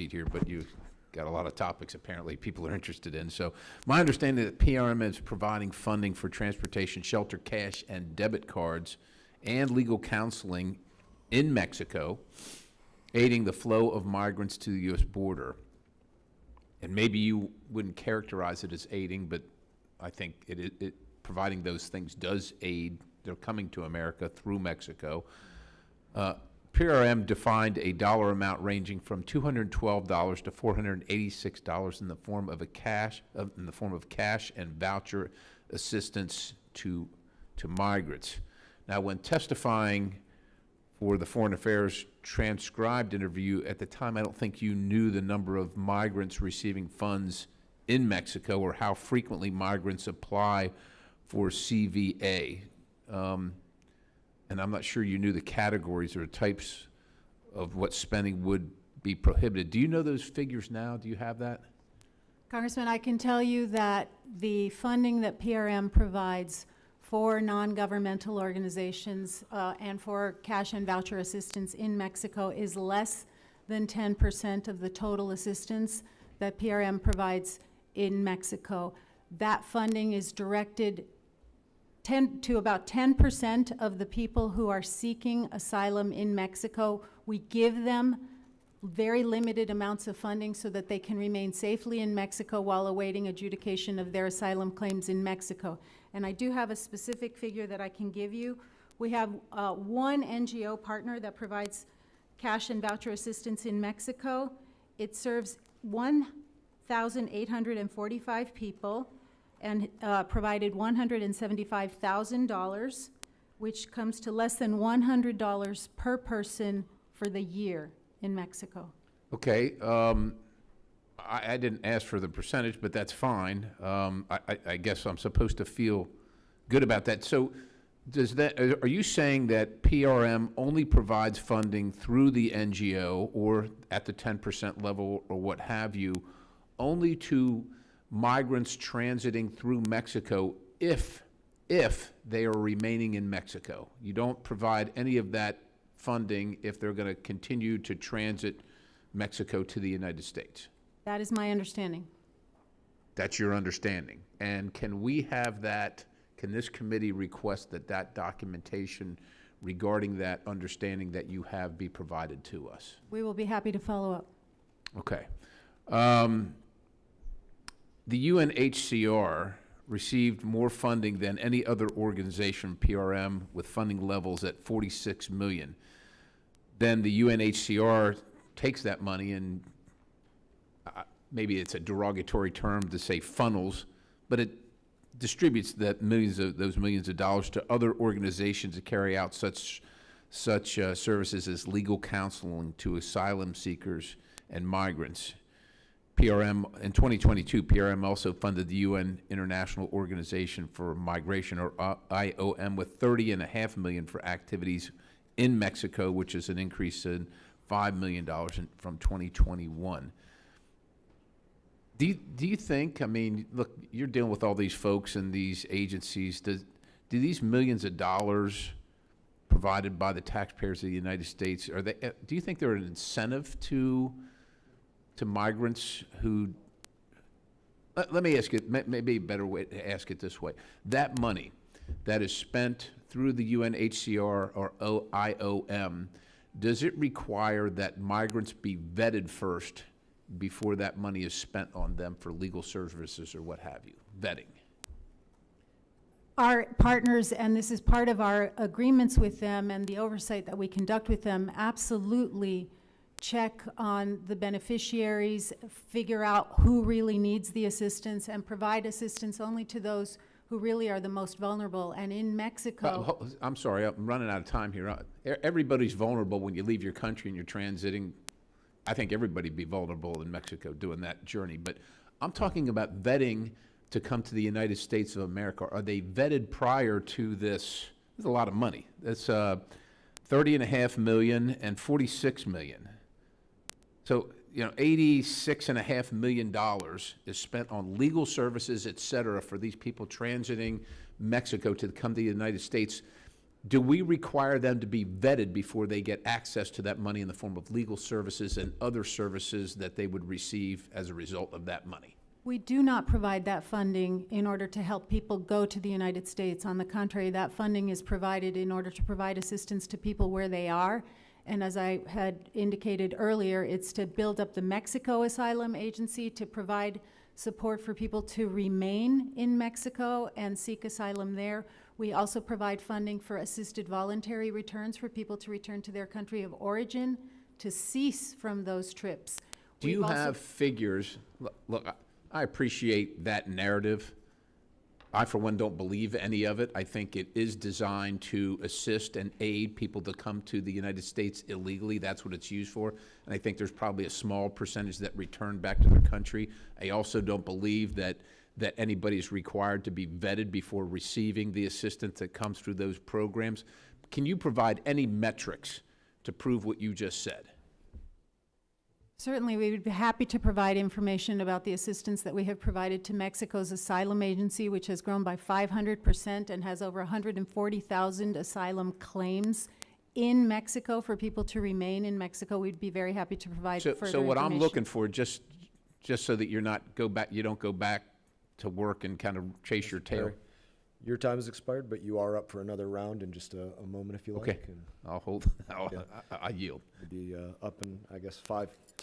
here, but you got a lot of topics apparently people are interested in. So my understanding that PRM is providing funding for transportation, shelter, cash, and debit cards, and legal counseling in Mexico, aiding the flow of migrants to the U.S. border. And maybe you wouldn't characterize it as aiding, but I think it providing those things does aid. They're coming to America through Mexico. PRM defined a dollar amount ranging from $212 to $486 in the form of cash and voucher assistance to migrants. Now, when testifying for the Foreign Affairs transcribed interview at the time, I don't think you knew the number of migrants receiving funds in Mexico or how frequently migrants apply for CVA. And I'm not sure you knew the categories or types of what spending would be prohibited. Do you know those figures now? Do you have that? Congressman, I can tell you that the funding that PRM provides for non-governmental organizations and for cash and voucher assistance in Mexico is less than 10% of the total assistance that PRM provides in Mexico. That funding is directed to about 10% of the people who are seeking asylum in Mexico. We give them very limited amounts of funding so that they can remain safely in Mexico while awaiting adjudication of their asylum claims in Mexico. And I do have a specific figure that I can give you. We have one NGO partner that provides cash and voucher assistance in Mexico. It serves 1,845 people and provided $175,000, which comes to less than $100 per person for the year in Mexico. Okay. I didn't ask for the percentage, but that's fine. I guess I'm supposed to feel good about that. So are you saying that PRM only provides funding through the NGO or at the 10% level or what have you, only to migrants transiting through Mexico if they are remaining in Mexico? You don't provide any of that funding if they're going to continue to transit Mexico to the United States? That is my understanding. That's your understanding. And can we have that, can this committee request that documentation regarding that understanding that you have be provided to us? We will be happy to follow up. Okay. The UNHCR received more funding than any other organization, PRM, with funding levels at $46 million. Then the UNHCR takes that money and maybe it's a derogatory term to say funnels, but it distributes those millions of dollars to other organizations to carry out such services as legal counseling to asylum seekers and migrants. PRM, in 2022, PRM also funded the UN International Organization for Migration, or IOM, with $30.5 million for activities in Mexico, which is an increase in $5 million from 2021. Do you think, I mean, look, you're dealing with all these folks and these agencies, do these millions of dollars provided by the taxpayers of the United States, do you think they're an incentive to migrants who, let me ask it, maybe a better way to ask it this way. That money that is spent through the UNHCR or IOM, does it require that migrants be vetted first before that money is spent on them for legal services or what have you? Vetting. Our partners, and this is part of our agreements with them and the oversight that we conduct with them, absolutely check on the beneficiaries, figure out who really needs the assistance, and provide assistance only to those who really are the most vulnerable. And in Mexico... I'm sorry, I'm running out of time here. Everybody's vulnerable when you leave your country and you're transiting. I think everybody'd be vulnerable in Mexico doing that journey. But I'm talking about vetting to come to the United States of America. Are they vetted prior to this? There's a lot of money. That's $30.5 million and $46 million. So, you know, $86.5 million is spent on legal services, et cetera, for these people transiting Mexico to come to the United States. do we require them to be vetted before they get access to that money in the form of legal services and other services that they would receive as a result of that money? We do not provide that funding in order to help people go to the United States. On the contrary, that funding is provided in order to provide assistance to people where they are. And as I had indicated earlier, it's to build up the Mexico Asylum Agency to provide support for people to remain in Mexico and seek asylum there. We also provide funding for assisted voluntary returns for people to return to their country of origin, to cease from those trips. Do you We've also- have figures? Look, I appreciate that narrative. I, for one, don't believe any of it. I think it is designed to assist and aid people to come to the United States illegally. That's what it's used for. And I think there's probably a small percentage that return back to their country. I also don't believe that anybody's required to be vetted before receiving the assistance that comes through those programs. Can you provide any metrics to prove what you just said? Certainly, we would be happy to provide information about the assistance that we have provided to Mexico's asylum agency, which has grown by 500% and has over 140,000 asylum claims in Mexico for people to remain in Mexico. We'd be very happy to provide further information. So what I'm looking for, just so that you don't go back to work and kind of chase your tail. Your time has expired, but you are up for another round in just a moment if you like. Okay, And I'll hold. I yield. you'll be up in, I guess, 5